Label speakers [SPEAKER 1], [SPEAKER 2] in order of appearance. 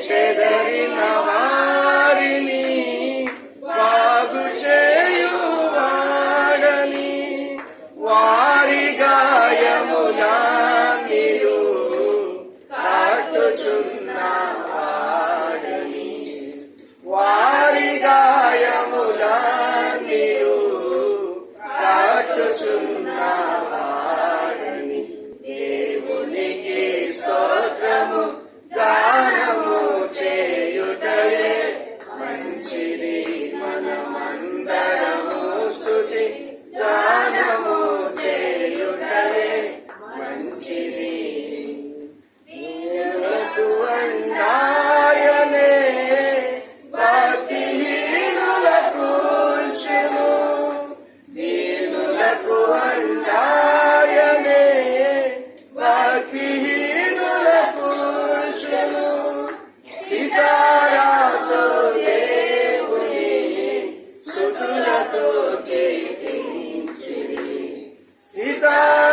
[SPEAKER 1] చెదరిన వారిని బాగు చేయువాడని, వారి గాయములన్నీయు కట్టుచున్నవాడని, వారి గాయములన్నీయు కట్టుచున్నవాడని. దేవునికి స్తోత్రము గానము చేయుటయే మంచిది, మనమందరము స్తుతి గానము చేయుటయే మంచిది. దీనులకు అండాయనే భక్తిహీనులకు కూల్చును, దీనులకు అండాయనే భక్తిహీనులకు కూల్చును. సితారాతో దేవుని స్తుతులతో కీర్తించుడి, సితారా